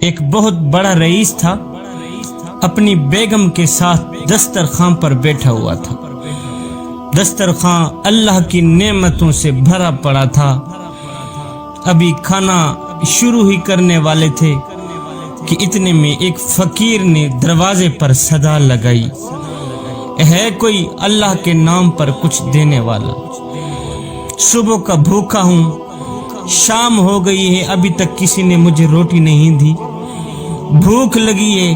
ایک بہت بڑا رئیس تھا، اپنی بیگم کے ساتھ دسترخوان پر بیٹھا ہوا تھا۔ دسترخوان اللہ کی نعمتوں سے بھرا پڑا تھا۔ ابھی کھانا شروع ہی کرنے والے تھے کہ اتنے میں ایک فقیر نے دروازے پر صدا لگائی، ہے کوئی اللہ کے نام پر کچھ دینے والا؟ صبح کا بھوکا ہوں، شام ہو گئی ہے، ابھی تک کسی نے مجھے روٹی نہیں دی، بھوک لگی ہے،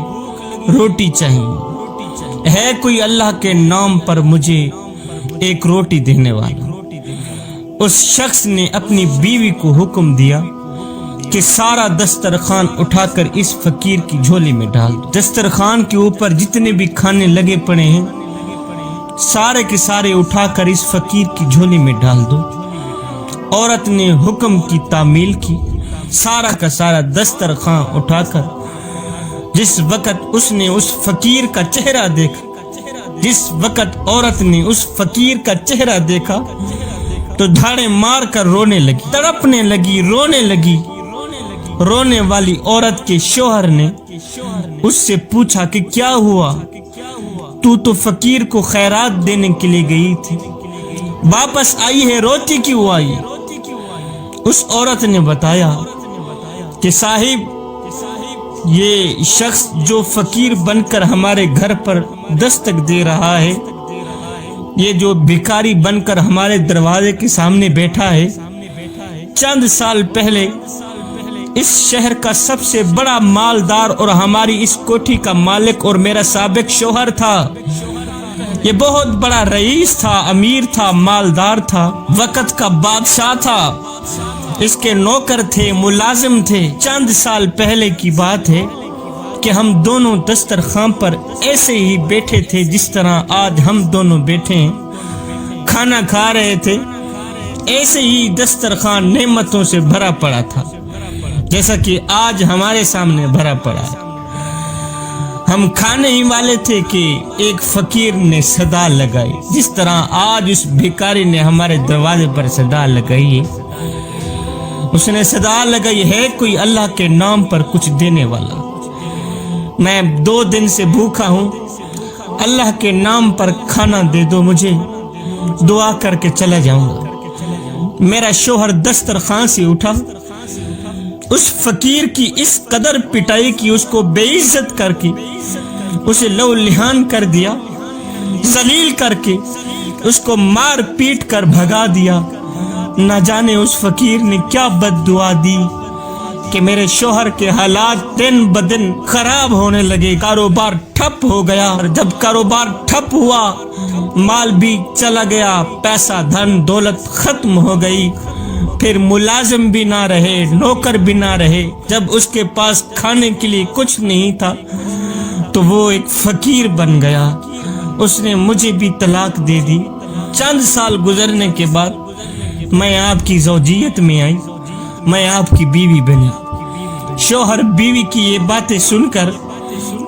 روٹی چاہیے، ہے کوئی اللہ کے نام پر مجھے ایک روٹی دینے والا؟ اس شخص نے اپنی بیوی کو حکم دیا کہ سارا دسترخوان اٹھا کر اس فقیر کی جھولی میں ڈال دو۔ دسترخوان کے اوپر جتنے بھی کھانے لگے پڑے ہیں سارے کے سارے اٹھا کر اس فقیر کی جھولی میں ڈال دو۔ عورت نے حکم کی تعمیل کی، سارا کا سارا دسترخوان اٹھا کر جس وقت اس نے اس فقیر کا چہرہ دیکھا، جس وقت عورت نے اس فقیر کا چہرہ دیکھا تو دھاڑے مار کر رونے لگی، تڑپنے لگی، رونے لگی۔ رونے والی عورت کے شوہر نے اس سے پوچھا کہ کیا ہوا؟ تو فقیر کو خیرات دینے کے لیے گئی تھی، واپس آئی ہے، روتی کیوں آئی؟ اس عورت نے بتایا کہ صاحب، یہ شخص جو فقیر بن کر ہمارے گھر پر دستک دے رہا ہے، یہ جو بھکاری بن کر ہمارے دروازے کے سامنے بیٹھا ہے، چند سال پہلے اس شہر کا سب سے بڑا مالدار اور ہماری اس کوٹھی کا مالک اور میرا سابق شوہر تھا۔ یہ بہت بڑا رئیس تھا، امیر تھا، مالدار تھا، وقت کا بادشاہ تھا، اس کے نوکر تھے، ملازم تھے۔ چند سال پہلے کی بات ہے کہ ہم دونوں دسترخوان پر ایسے ہی بیٹھے تھے جس طرح آج ہم دونوں بیٹھے ہیں، کھانا کھا رہے تھے، ایسے ہی دسترخوان نعمتوں سے بھرا پڑا تھا جیسا کہ آج ہمارے سامنے بھرا پڑا ہے۔ ہم کھانے ہی والے تھے کہ ایک فقیر نے صدا لگائی، جس طرح آج اس بھکاری نے ہمارے دروازے پر صدا لگائی ہے۔ اس نے صدا لگائی، ہے کوئی اللہ کے نام پر کچھ دینے والا؟ میں 2 دن سے بھوکا ہوں، اللہ کے نام پر کھانا دے دو مجھے، دعا کر کے چلا جاؤں گا۔ میرا شوہر دسترخوان سے اٹھا، اس فقیر کی اس قدر پٹائی کی، اس کو بے عزت کر کے اسے لو لہان کر دیا، ذلیل کر کے اس کو مار پیٹ کر بھگا دیا۔ نہ جانے اس فقیر نے کیا بد دعا دی کہ میرے شوہر کے حالات دن بدن خراب ہونے لگے، کاروبار ٹھپ ہو گیا، اور جب کاروبار ٹھپ ہوا مال بھی چلا گیا، پیسہ دھن دولت ختم ہو گئی، پھر ملازم بھی نہ رہے، نوکر بھی نہ رہے۔ جب اس کے پاس کھانے کے لیے کچھ نہیں تھا تو وہ ایک فقیر بن گیا، اس نے مجھے بھی طلاق دے دی۔ چند سال گزرنے کے بعد میں آپ کی زوجیت میں آئی، میں آپ کی بیوی بنی۔ شوہر بیوی کی یہ باتیں سن کر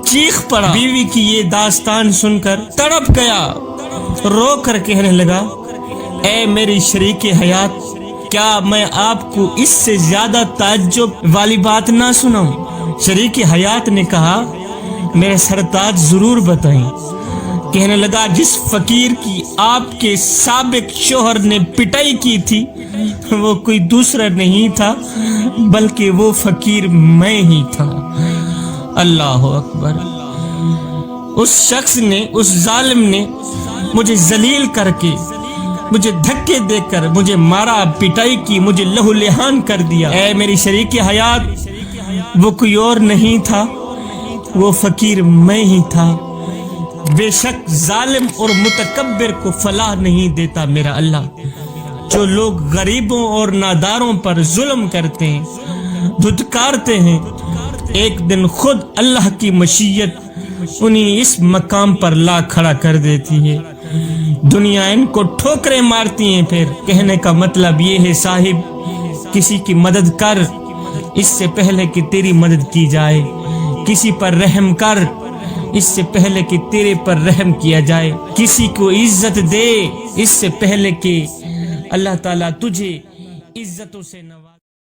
چیخ پڑا، بیوی کی یہ داستان سن کر تڑپ گیا، رو کر کہنے لگا، اے میری شریک حیات، کیا میں آپ کو اس سے زیادہ تعجب والی بات نہ سناؤں؟ شریک حیات نے کہا، میرے سرتاج ضرور بتائیں۔ کہنے لگا، جس فقیر کی آپ کے سابق شوہر نے پٹائی کی تھی وہ کوئی دوسرا نہیں تھا بلکہ وہ فقیر میں ہی تھا۔ اللہ اکبر۔ اس شخص نے، اس ظالم نے مجھے ذلیل کر کے، مجھے دھکے دے کر مجھے مارا، پٹائی کی، مجھے لہو لہان کر دیا۔ اے میری شریک حیات، وہ کوئی اور نہیں تھا، وہ فقیر میں ہی تھا۔ بے شک ظالم اور متکبر کو فلاح نہیں دیتا میرا اللہ۔ جو لوگ غریبوں اور ناداروں پر ظلم کرتے ہیں، دھتکارتے ہیں، ایک دن خود اللہ کی مشیت انہیں اس مقام پر لا کھڑا کر دیتی ہے۔ دنیا ان کو ٹھوکریں مارتی ہیں۔ پھر کہنے کا مطلب یہ ہے، صاحب کسی کی مدد کر اس سے پہلے کہ تیری مدد کی جائے، کسی پر رحم کر اس سے پہلے کہ تیرے پر رحم کیا جائے، کسی کو عزت دے اس سے پہلے کہ اللہ تعالیٰ تجھے عزتوں سے نوازے۔